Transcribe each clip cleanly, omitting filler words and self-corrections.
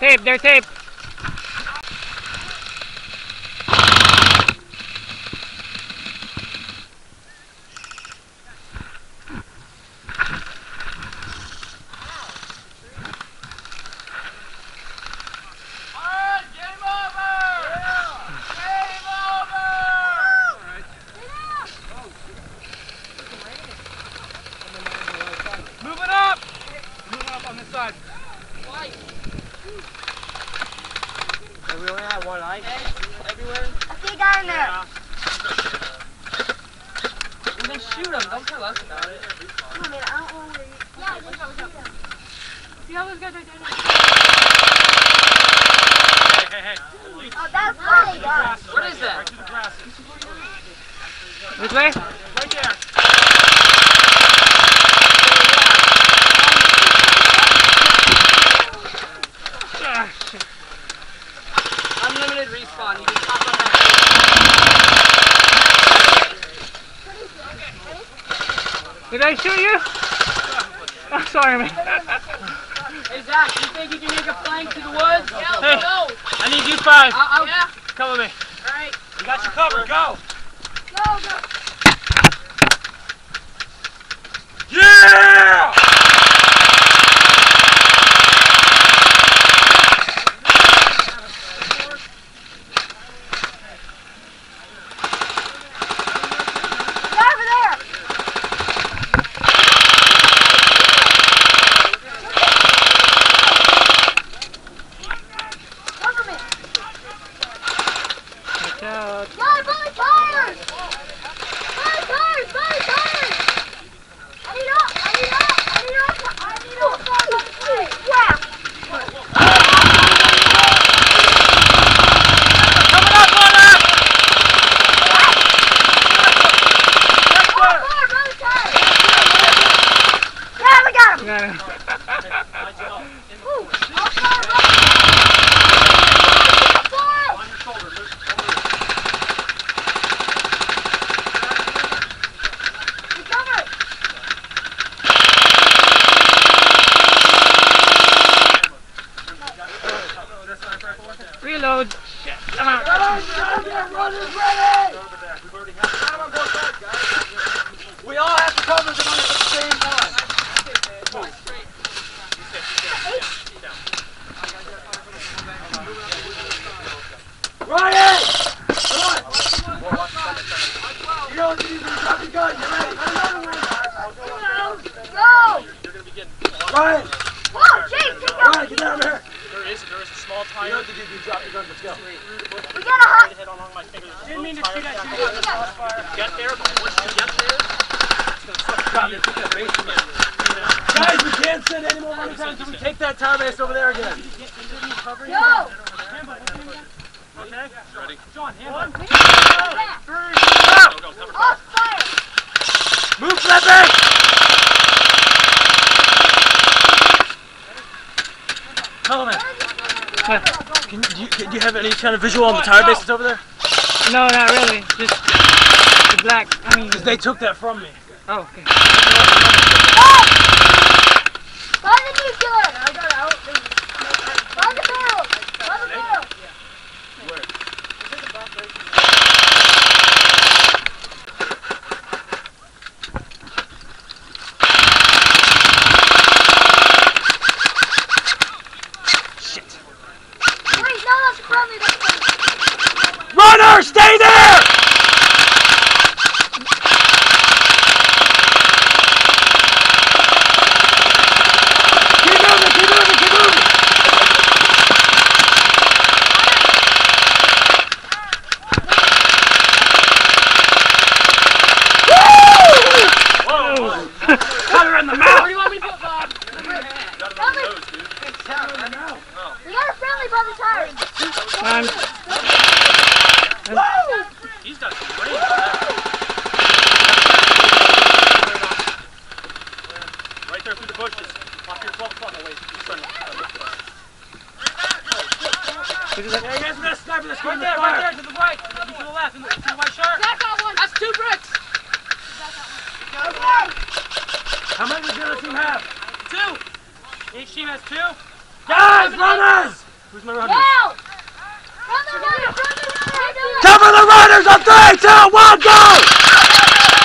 Tape, they're tape. Moving up! Moving up on this side. Light. We only have one light. Everywhere. I see a guy in there. Yeah. And then shoot him. Don't tell us about it. Come on, man. I don't know where you... Yeah, watch out. See how those guys are doing? Hey. Oh, that's funny, guys. What is that? Right to the grass. This way? Right there. Unlimited respawn. You can pop on that. Did I shoot you? Oh, sorry, man. Hey, Zach, you think you can make a flank to the woods? Hey. Go. I need you five. Yeah. Come with me. All right. You got your cover. Go. Go. Yeah! Reload. Come on. We all have to cover them at the same time. Ryan! Come on! You know what you need to drop your gun. You're ready. Go! Ryan! Whoa, Jake, take out. Ryan, get down here. There is a small tire. You know what to do. You drop your gun. Let's go. We got a hot... Didn't mean to shoot at you. Get there, but once you get there, Guys, we can't send any more running time until we take that tire base over there again. Go! okay? Ready? John, hand on. Go! Go, cover Off fire! Move that base! Solomon, do you have any kind of visual on the tire bases over there? No, not really. Just the black. I mean, Because they took that from me. oh, okay. Find the nuclear! I got out. Find the barrel! Find the barrel! Wait, no, that's from me. Runner, stay there! Keep moving, keep moving, keep moving! Whoa! Color in the mouth! Where do you want me to put Bob? We got a friendly by the tires. He's got some range. Right there through the bushes. Off your 12 o'clock away. Hey, you guys are gonna sniper this Right there, to the right. To the left, to the white shirt. Zach got one. That's 2 bricks. How many does the other team have? 2. Each team has 2. Guys, runners! Who's my runners? Now! Run the runners! Run the runners! Cover the runners on 3, 2, 1, go!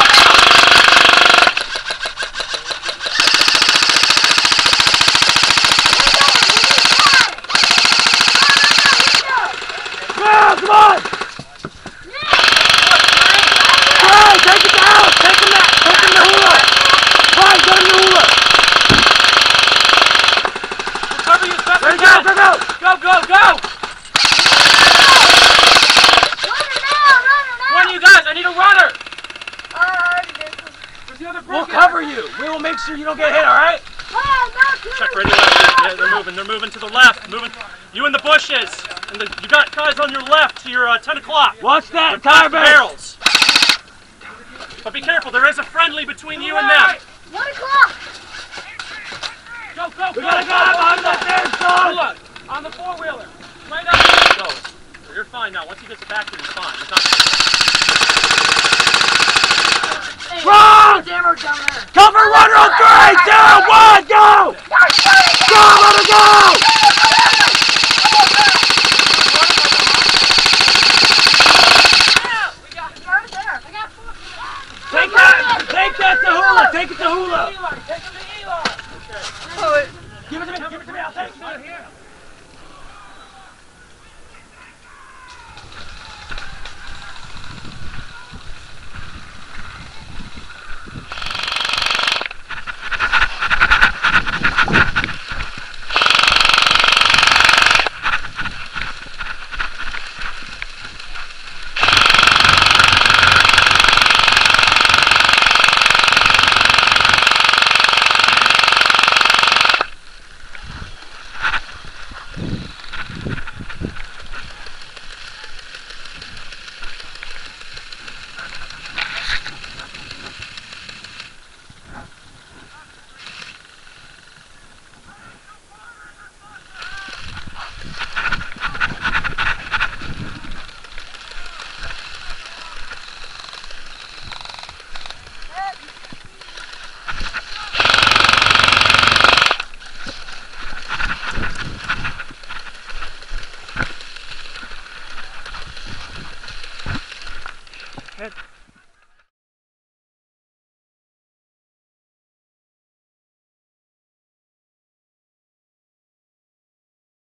Come on! Hey, take it down! Take him that! Take him the hula! Fine, go to the hula! We'll cover you as best we Ready, can. go! Go, go, go! Runner now! One of you guys, I need a runner! Where's the other We'll person? cover you. We will make sure you don't get hit, alright? Check ready left. Yeah, they're moving to the left. Moving. You in the bushes. And you got guys on your left to your 10 o'clock. Watch that, They're tire past the base. barrels. But be careful, there is a friendly between you and them. 1 o'clock! Go, go, We gotta go on the fence, son! Look, on the four-wheeler. Right up. Go. You're fine now. Once he gets it back to you, he's fine. He's not... Run! Hammer down there. Cover runner on 3, 2, 1, go! Go, runner, go! Take that to hula! Take it to hula! Give it to me! Give it to me! I'll take it here! Head.